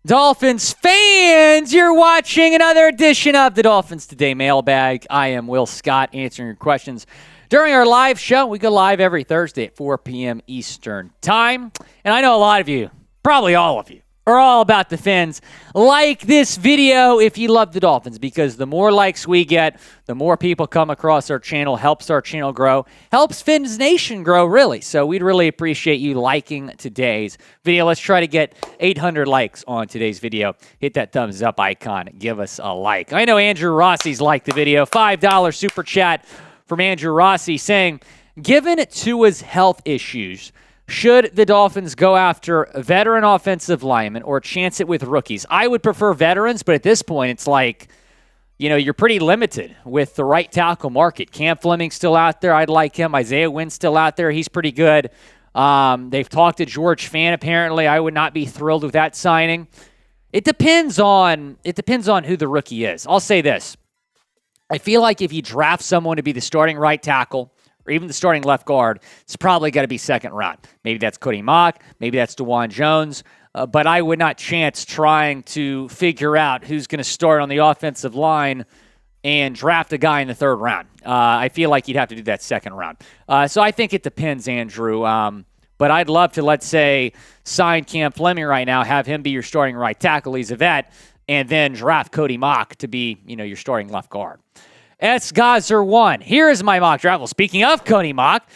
Dolphins fans, you're watching another edition of the Dolphins Today mailbag. I am Will Scott answering your questions during our live show. We go live every Thursday at 4 p.m. Eastern Time. And I know a lot of you, probably all of you, are all about the Fins. Like this video if you love the Dolphins, because the more likes we get, the more people come across our channel, helps our channel grow, helps Fins Nation grow, really. So we'd really appreciate you liking today's video. Let's try to get 800 likes on today's video. Hit that thumbs up icon. Give us a like. I know Andrew Rossi's liked the video. $5 super chat from Andrew Rossi saying, given Tua's health issues, should the Dolphins go after veteran offensive linemen or chance it with rookies? I would prefer veterans, but at this point, it's like, you know, you're pretty limited with the right tackle market. Cam Fleming's still out there. I'd like him. Isaiah Wynn's still out there. He's pretty good. They've talked to George Fant, apparently. I would not be thrilled with that signing. It depends on who the rookie is. I'll say this. I feel like if you draft someone to be the starting right tackle, or even the starting left guard, it's probably got to be second round. Maybe that's Cody Mock. Maybe that's Dawand Jones. But I would not chance trying to figure out who's going to start on the offensive line and draft a guy in the third round. I feel like you'd have to do that second round. So I think it depends, Andrew. But I'd love to, let's say, sign Cam Fleming right now, have him be your starting right tackle. He's a vet. And then draft Cody Mock to be, your starting left guard. S. Gazer 1. Here is my mock draft. Well, speaking of Cody Mock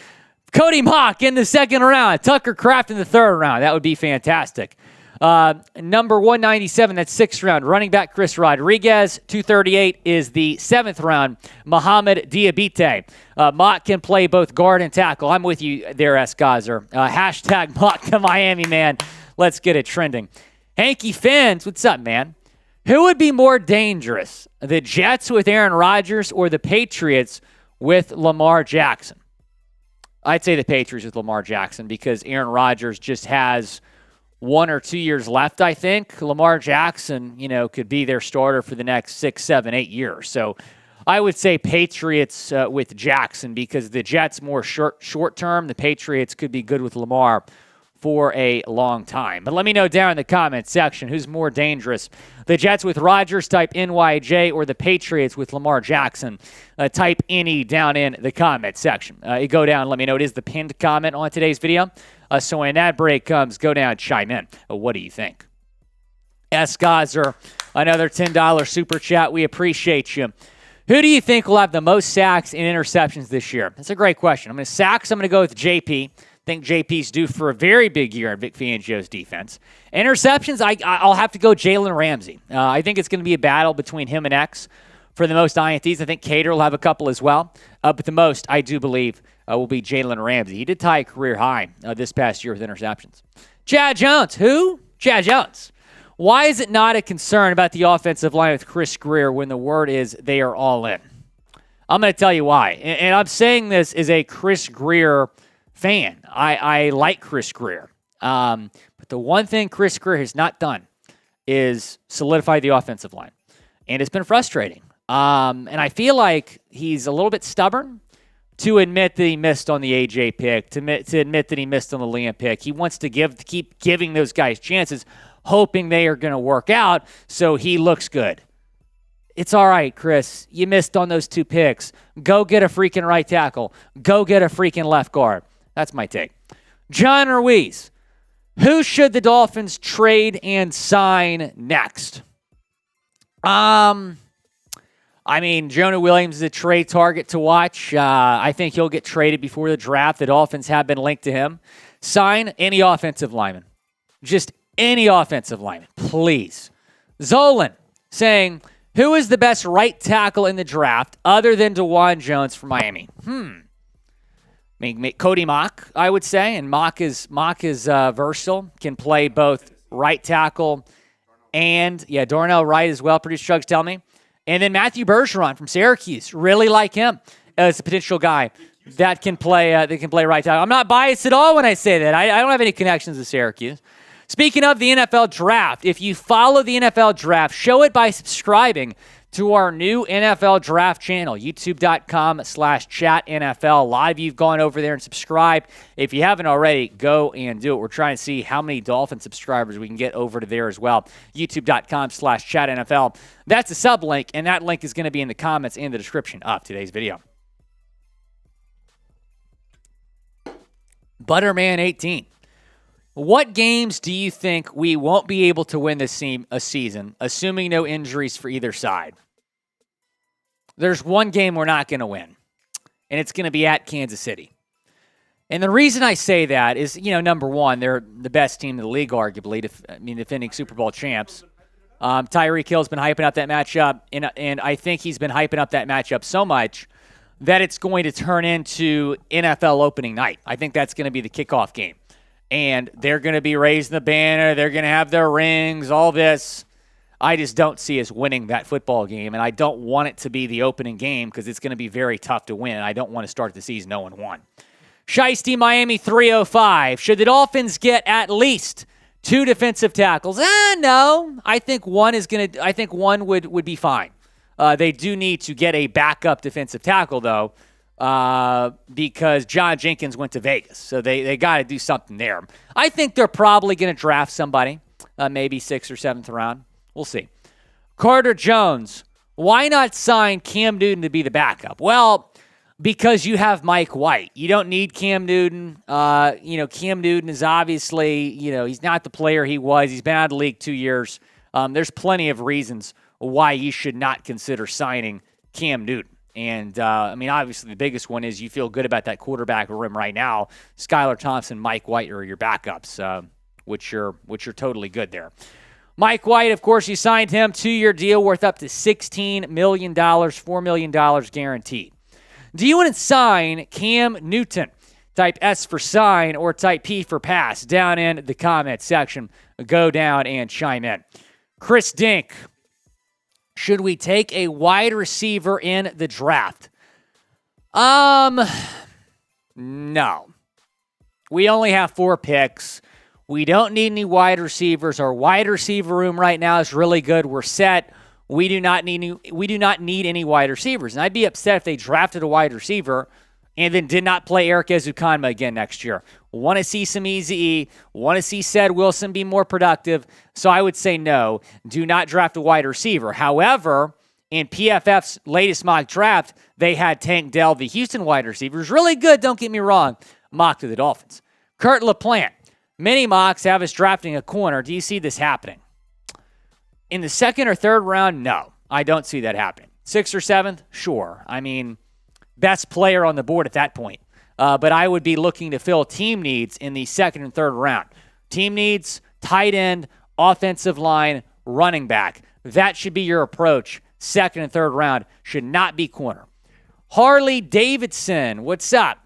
in the second round. Tucker Kraft in the third round. That would be fantastic. Number 197, that's sixth round. Running back Chris Rodriguez. 238 is the seventh round. Mohamed Diabite. Mock can play both guard and tackle. I'm with you there, S. Gazer. Hashtag Mock to Miami, man. Let's get it trending. Hanky Fins, what's up, man? Who would be more dangerous, the Jets with Aaron Rodgers or the Patriots with Lamar Jackson? I'd say the Patriots with Lamar Jackson because Aaron Rodgers just has 1 or 2 years left, I think. Lamar Jackson, could be their starter for the next 6, 7, 8 years. So I would say Patriots with Jackson because the Jets more short term. The Patriots could be good with Lamar for a long time. But let me know down in the comments section who's more dangerous. The Jets with Rodgers, type NYJ, or the Patriots with Lamar Jackson, type NE down in the comment section. You go down, let me know. It is the pinned comment on today's video. So when that break comes, go down, chime in. What do you think? S. Gazer, another $10 super chat. We appreciate you. Who do you think will have the most sacks and interceptions this year? That's a great question. I'm going to go with JP. I think JP's due for a very big year in Vic Fangio's defense. Interceptions, I'll have to go Jalen Ramsey. I think it's going to be a battle between him and X for the most INTs. I think Cater will have a couple as well. But the most, I do believe, will be Jalen Ramsey. He did tie a career high this past year with interceptions. Chad Jones. Who? Chad Jones. Why is it not a concern about the offensive line with Chris Grier when the word is they are all in? I'm going to tell you why. And I'm saying this as a Chris Grier fan. I like Chris Grier. But the one thing Chris Grier has not done is solidify the offensive line. And it's been frustrating. And I feel like he's a little bit stubborn to admit that he missed on the AJ pick, to admit that he missed on the Liam pick. He wants to keep giving those guys chances, hoping they are going to work out so he looks good. It's all right, Chris. You missed on those 2 picks. Go get a freaking right tackle. Go get a freaking left guard. That's my take. John Ruiz. Who should the Dolphins trade and sign next? Jonah Williams is a trade target to watch. I think he'll get traded before the draft. The Dolphins have been linked to him. Sign any offensive lineman. Just any offensive lineman, please. Zolan saying, who is the best right tackle in the draft other than Dawand Jones from Miami? Cody Mock, I would say, and Mock is versatile, can play both right tackle and, Darnell Wright as well, producer Chugs tell me. And then Matthew Bergeron from Syracuse, really like him as a potential guy that can play right tackle. I'm not biased at all when I say that. I don't have any connections to Syracuse. Speaking of the NFL draft, if you follow the NFL draft, show it by subscribing to our new NFL Draft channel, youtube.com/chatNFL. A lot of you have gone over there and subscribed. If you haven't already, go and do it. We're trying to see how many Dolphin subscribers we can get over to there as well. youtube.com/chatNFL. That's a sub link, and that link is going to be in the comments and the description of today's video. Butterman18. What games do you think we won't be able to win this season, assuming no injuries for either side? There's one game we're not going to win, and it's going to be at Kansas City. And the reason I say that is, number one, they're the best team in the league, arguably, defending Super Bowl champs. Tyreek Hill's been hyping up that matchup, and I think he's been hyping up that matchup so much that it's going to turn into NFL opening night. I think that's going to be the kickoff game. And they're going to be raising the banner. They're going to have their rings, all this. I just don't see us winning that football game, and I don't want it to be the opening game because it's going to be very tough to win. I don't want to start the season 0-1. Shiesty Miami 305. Should the Dolphins get at least 2 defensive tackles? No. I think one would be fine. They do need to get a backup defensive tackle, though, because John Jenkins went to Vegas. So they got to do something there. I think they're probably going to draft somebody, maybe 6th or 7th round. We'll see. Carter Jones, why not sign Cam Newton to be the backup? Well, because you have Mike White. You don't need Cam Newton. Cam Newton is obviously, he's not the player he was. He's been out of the league 2 years. There's plenty of reasons why you should not consider signing Cam Newton. And, obviously the biggest one is you feel good about that quarterback room right now. Skylar Thompson, Mike White are your backups, which are totally good there. Mike White, of course, you signed him, 2-year deal worth up to $16 million, $4 million guaranteed. Do you want to sign Cam Newton? Type S for sign or type P for pass down in the comment section. Go down and chime in. Chris Dink, should we take a wide receiver in the draft? No. We only have 4 picks. We don't need any wide receivers. Our wide receiver room right now is really good. We're set. We do not need any wide receivers. And I'd be upset if they drafted a wide receiver and then did not play Eric Ezukanma again next year. Want to see some Eazy-E. Want to see Ced Wilson be more productive. So I would say no. Do not draft a wide receiver. However, in PFF's latest mock draft, they had Tank Dell, the Houston wide receiver, who's really good, don't get me wrong, mocked to the Dolphins. Kurt LaPlante. Many mocks have us drafting a corner. Do you see this happening? In the 2nd or 3rd round, no. I don't see that happening. 6th or 7th? Sure. Best player on the board at that point. But I would be looking to fill team needs in the 2nd and 3rd round. Team needs, tight end, offensive line, running back. That should be your approach. 2nd and 3rd round should not be corner. Harley Davidson, what's up?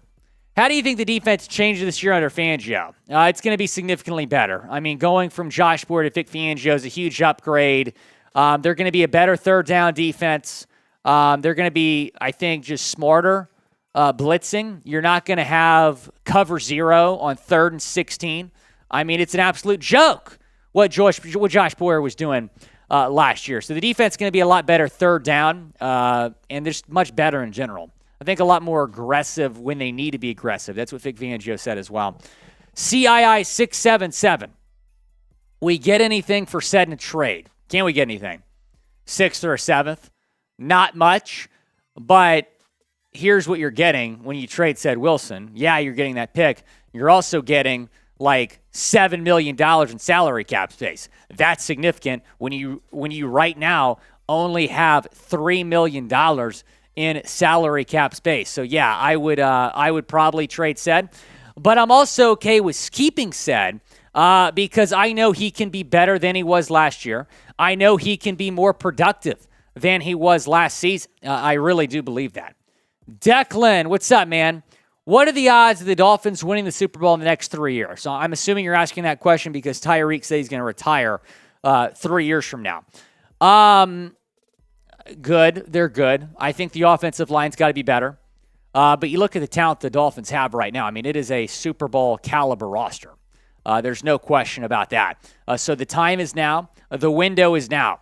How do you think the defense changed this year under Fangio? It's going to be significantly better. Going from Josh Boyer to Vic Fangio is a huge upgrade. They're going to be a better 3rd down defense. They're going to be, I think, just smarter blitzing. You're not going to have cover 0 on 3rd and 16. It's an absolute joke what Josh Boyer was doing last year. So the defense is going to be a lot better 3rd down, and they're just much better in general. I think a lot more aggressive when they need to be aggressive. That's what Vic Fangio said as well. CII 677. We get anything for Ced in a trade? Can we get anything? 6th or 7th? Not much, but here's what you're getting when you trade Ced Wilson. Yeah, you're getting that pick. You're also getting like $7 million in salary cap space. That's significant when you right now only have $3 million in salary cap space. So yeah, I would probably trade Ced, but I'm also okay with keeping Ced because I know he can be better than he was last year. I know he can be more productive than he was last season. I really do believe that. Declan, what's up, man? What are the odds of the Dolphins winning the Super Bowl in the next 3 years? So I'm assuming you're asking that question because Tyreek says he's going to retire 3 years from now. Good. They're good. I think the offensive line's got to be better. But you look at the talent the Dolphins have right now. It is a Super Bowl caliber roster. There's no question about that. So the time is now. The window is now.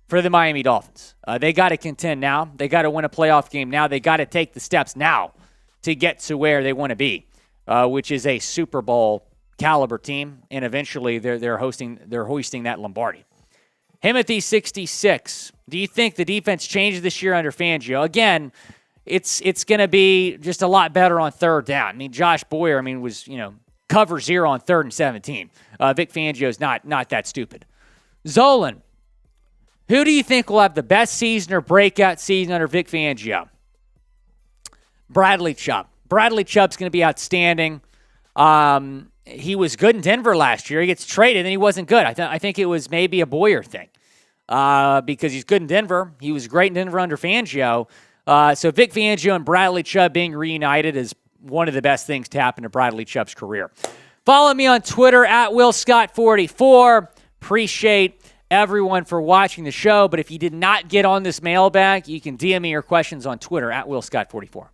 for the Miami Dolphins. They got to contend now. They got to win a playoff game now. They got to take the steps now to get to where they want to be, which is a Super Bowl caliber team, and eventually they're hoisting that Lombardi. Himothy 66. Do you think the defense changes this year under Fangio? Again, it's going to be just a lot better on third down. I mean, Josh Boyer, was cover 0 on 3rd and 17. Vic Fangio's not that stupid. Zolan, who do you think will have the best season or breakout season under Vic Fangio? Bradley Chubb. Bradley Chubb's going to be outstanding. He was good in Denver last year. He gets traded, and he wasn't good. I think it was maybe a Boyer thing because he's good in Denver. He was great in Denver under Fangio. So Vic Fangio and Bradley Chubb being reunited is one of the best things to happen to Bradley Chubb's career. Follow me on Twitter at WillScott44. Appreciate everyone for watching the show. But if you did not get on this mailbag, you can DM me your questions on Twitter at WillScott44.